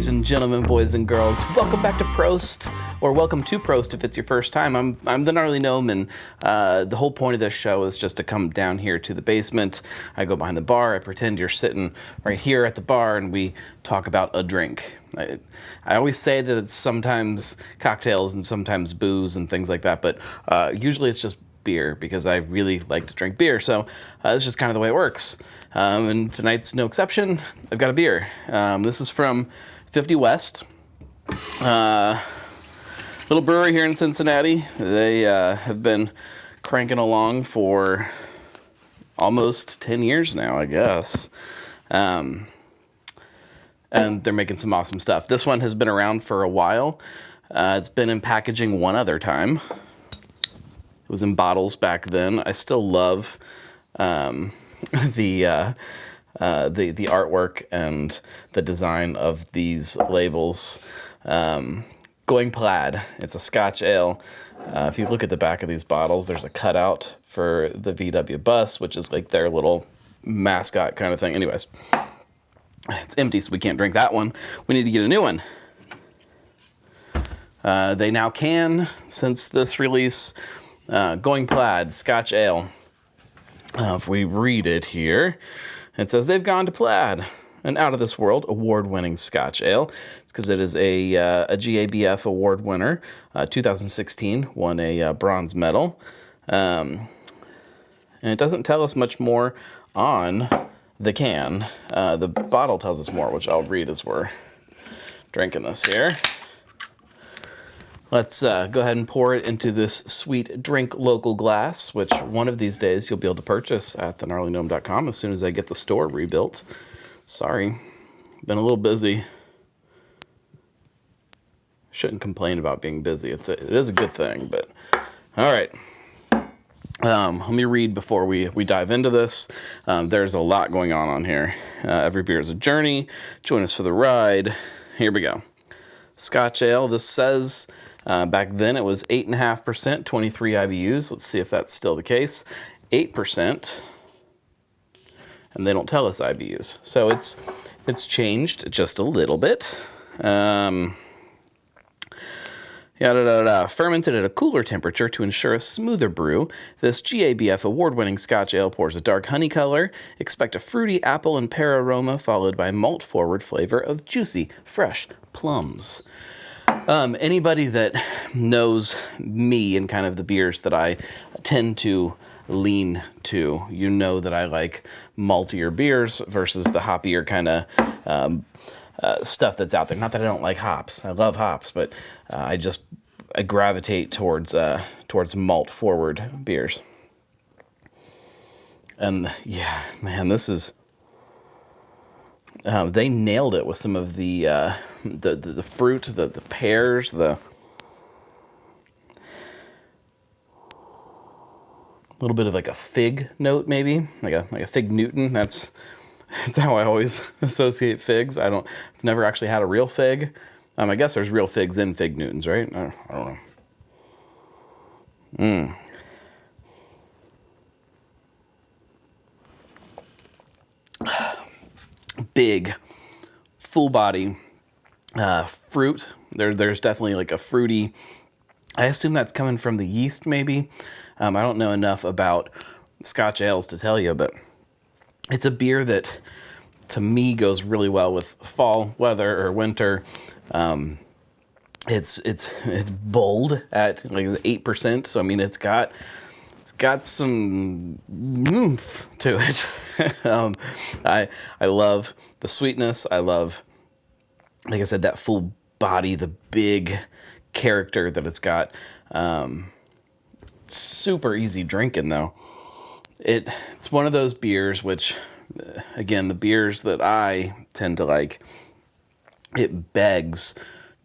Ladies and gentlemen, boys and girls, welcome back to Prost, or welcome to Prost if it's your first time. I'm the Gnarly Gnome, and the whole point of this show is just to come down here to the basement. I go behind the bar, I pretend you're sitting right here at the bar, and we talk about a drink. I always say that it's sometimes cocktails and sometimes booze and things like that, but usually it's just beer, because I really like to drink beer, so it's just kind of the way it works. And tonight's no exception. I've got a beer. This is from 50 West, little brewery here in Cincinnati. They have been cranking along for almost 10 years now, I guess. And they're making some awesome stuff. This one has been around for a while. It's been in packaging one other time. It was in bottles back then. I still love the artwork and the design of these labels. Going Plaid. It's a Scotch ale. If you look at the back of these bottles, there's a cutout for the VW bus, which is like their little mascot kind of thing. Anyways, it's empty, so we can't drink that one. We need to get a new one. They now can, since this release. Going Plaid, Scotch Ale. If we read it here, it says they've gone to Plaid, an out-of-this-world award-winning Scotch Ale. It's because it is a GABF award winner. 2016, won a bronze medal. And it doesn't tell us much more on the can. The bottle tells us more, which I'll read as we're drinking this here. Let's go ahead and pour it into this sweet drink local glass, which one of these days you'll be able to purchase at thegnarlygnome.com as soon as I get the store rebuilt. Sorry, been a little busy. Shouldn't complain about being busy. It is a good thing, but all right. Let me read before we dive into this. There's a lot going on here. Every beer is a journey. Join us for the ride. Here we go. Scotch Ale. This says back then it was 8.5%, 23 IBUs. Let's see if that's still the case. 8%, and they don't tell us IBUs. So it's changed just a little bit. Fermented at a cooler temperature to ensure a smoother brew. This GABF award-winning Scotch Ale pours a dark honey color. Expect a fruity apple and pear aroma followed by malt-forward flavor of juicy, fresh plums. Anybody that knows me and kind of the beers that I tend to lean to, you know that I like maltier beers versus the hoppier kind of stuff that's out there. Not that I don't like hops. I love hops, but I gravitate towards malt-forward beers. And yeah, man, this is... they nailed it with some of the fruit, the pears, the little bit of like a fig note, maybe like a fig Newton. That's how I always associate figs. I've never actually had a real fig. I guess there's real figs in fig Newtons, right? I don't know. Big, full body fruit. There's definitely like a fruity. I assume that's coming from the yeast, maybe. I don't know enough about Scotch ales to tell you, but it's a beer that, to me, goes really well with fall weather or winter. It's bold at like 8%, so I mean it's got some oomph to it. I love the sweetness. I love, like I said, that full body, the big character that it's got. Super easy drinking though. It's one of those beers which, again, the beers that I tend to like, it begs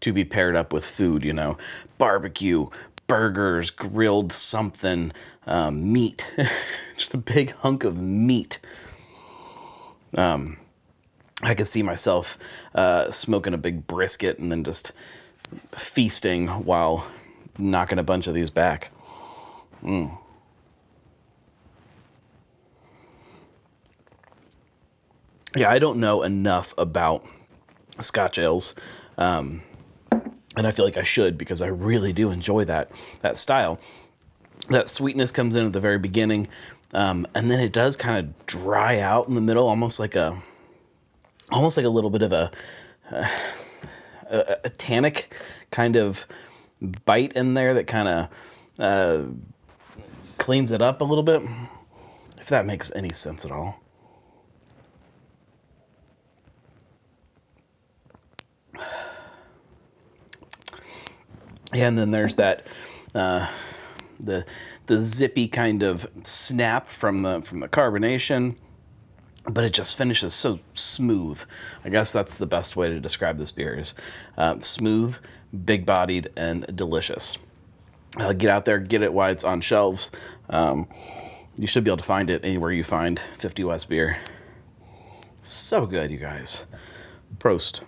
to be paired up with food, you know, barbecue, burgers, grilled something, meat, just a big hunk of meat. I could see myself smoking a big brisket and then just feasting while knocking a bunch of these back. Yeah, I don't know enough about Scotch ales. And I feel like I should, because I really do enjoy that style. That sweetness comes in at the very beginning, and then it does kind of dry out in the middle, almost like a little bit of a tannic kind of bite in there that kind of cleans it up a little bit, if that makes any sense at all. And then there's that the zippy kind of snap from the carbonation, but it just finishes so smooth. I guess that's the best way to describe this beer, is smooth, big-bodied, and delicious. Get out there, get it while it's on shelves. You should be able to find it anywhere you find 50 West beer. So good, you guys. Prost.